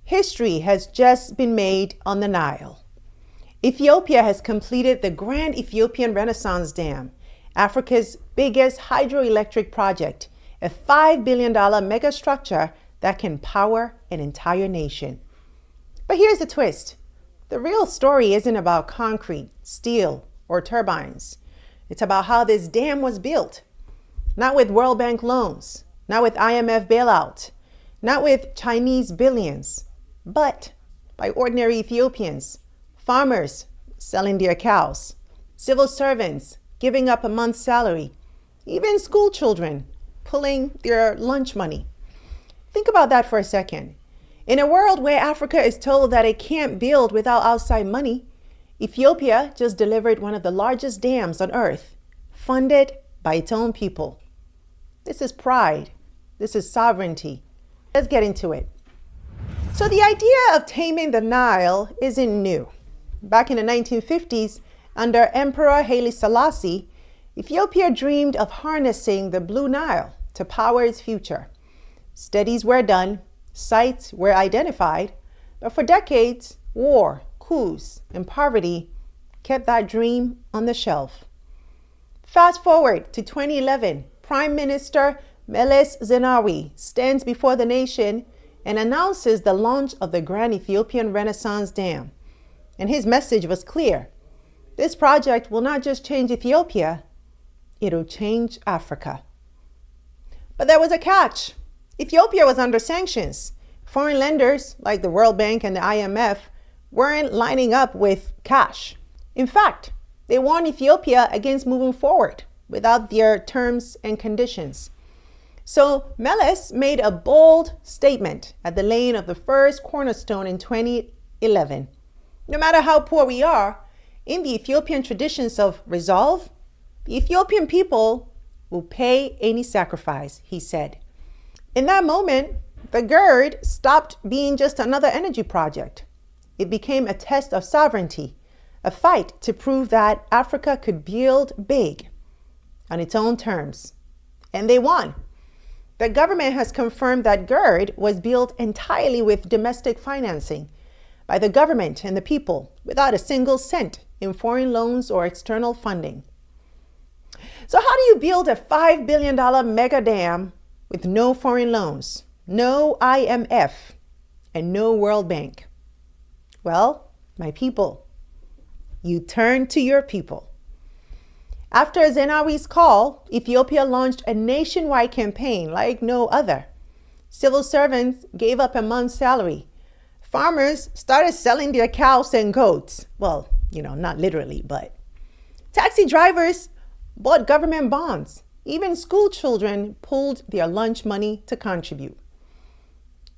History has just been made on the Nile. Ethiopia has completed the Grand Ethiopian Renaissance Dam, Africa's biggest hydroelectric project, a $5 billion megastructure that can power an entire nation. But here's the twist. The real story isn't about concrete, steel, or turbines. It's about how this dam was built. Not with World Bank loans, not with IMF bailout, not with Chinese billions, but by ordinary Ethiopians, farmers selling their cows, civil servants giving up a month's salary, even school children pulling their lunch money. Think about that for a second. In a world where Africa is told that it can't build without outside money, Ethiopia just delivered one of the largest dams on earth, funded by its own people. This is pride. This is sovereignty. Let's get into it. So the idea of taming the Nile isn't new. Back in the 1950s, under Emperor Haile Selassie, Ethiopia dreamed of harnessing the Blue Nile to power its future. Studies were done, sites were identified, but for decades, war, coups, and poverty kept that dream on the shelf. Fast forward to 2011, Prime Minister Meles Zenawi stands before the nation and announces the launch of the Grand Ethiopian Renaissance Dam. And his message was clear. This project will not just change Ethiopia, it'll change Africa. But there was a catch. Ethiopia was under sanctions. Foreign lenders like the World Bank and the IMF weren't lining up with cash. In fact, they warned Ethiopia against moving forward without their terms and conditions. So Meles made a bold statement at the laying of the first cornerstone in 2011. No matter how poor we are, in the Ethiopian traditions of resolve, the Ethiopian people will pay any sacrifice, he said. In that moment, the GERD stopped being just another energy project. It became a test of sovereignty, a fight to prove that Africa could build big on its own terms. And they won. The government has confirmed that GERD was built entirely with domestic financing by the government and the people without a single cent in foreign loans or external funding. So how do you build a $5 billion mega dam with no foreign loans, no IMF, and no World Bank? Well, my people, you turn to your people. After Zenawi's call, Ethiopia launched a nationwide campaign like no other. Civil servants gave up a month's salary. Farmers started selling their cows and goats. Well, not literally, but. Taxi drivers bought government bonds. Even school children pulled their lunch money to contribute.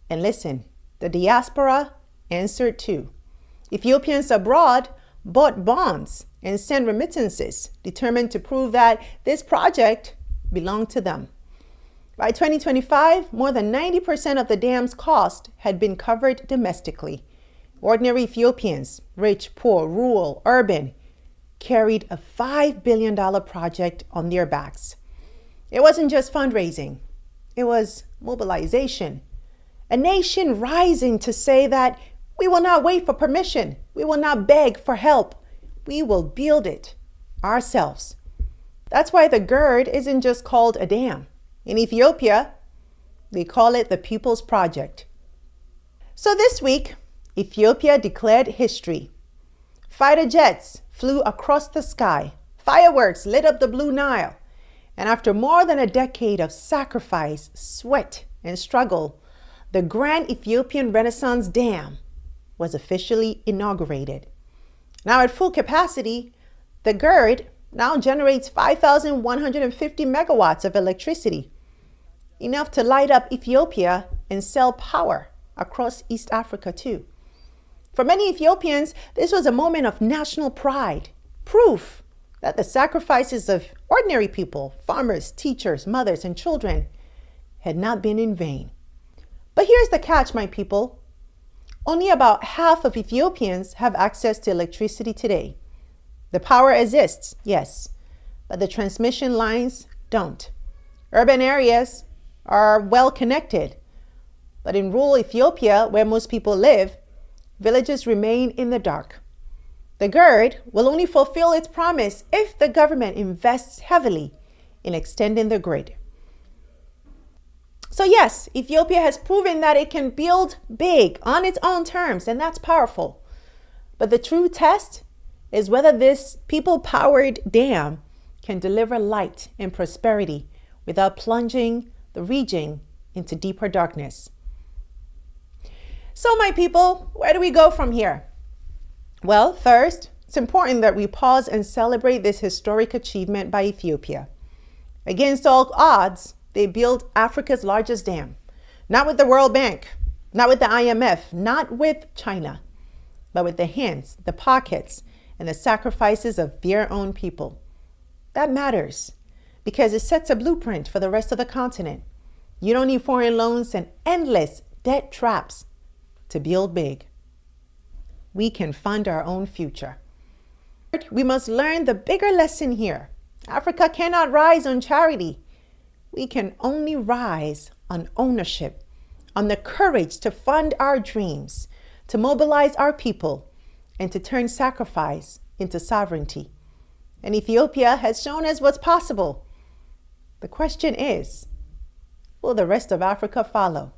And listen, the diaspora answered too. Ethiopians abroad bought bonds and sent remittances, determined to prove that this project belonged to them. By 2025, more than 90% of the dam's cost had been covered domestically. Ordinary Ethiopians, rich, poor, rural, urban, carried a $5 billion project on their backs. It wasn't just fundraising, it was mobilization. A nation rising to say that we will not wait for permission, we will not beg for help, we will build it ourselves. That's why the GERD isn't just called a dam. In Ethiopia, they call it the People's Project. So this week, Ethiopia declared history. Fighter jets flew across the sky. Fireworks lit up the Blue Nile. And after more than a decade of sacrifice, sweat, and struggle, the Grand Ethiopian Renaissance Dam was officially inaugurated. Now at full capacity, the GERD now generates 5,150 megawatts of electricity, enough to light up Ethiopia and sell power across East Africa too. For many Ethiopians, this was a moment of national pride, proof that the sacrifices of ordinary people, farmers, teachers, mothers, and children had not been in vain. But here's the catch, my people. Only about half of Ethiopians have access to electricity today. The power exists, yes, but the transmission lines don't. Urban areas are well connected, But in rural Ethiopia, where most people live, villages remain in the dark. The GERD will only fulfill its promise if the government invests heavily in extending the grid. So yes, Ethiopia has proven that it can build big on its own terms, and that's powerful. But the true test is whether this people-powered dam can deliver light and prosperity without plunging the region into deeper darkness. So my people, where do we go from here? Well, first, it's important that we pause and celebrate this historic achievement by Ethiopia. Against all odds, they built Africa's largest dam. Not with the World Bank, not with the IMF, not with China, but with the hands, the pockets, and the sacrifices of their own people. That matters because it sets a blueprint for the rest of the continent. You don't need foreign loans and endless debt traps to build big. We can fund our own future. We must learn the bigger lesson here. Africa cannot rise on charity. We can only rise on ownership, on the courage to fund our dreams, to mobilize our people, and to turn sacrifice into sovereignty. And Ethiopia has shown us what's possible. The question is, will the rest of Africa follow?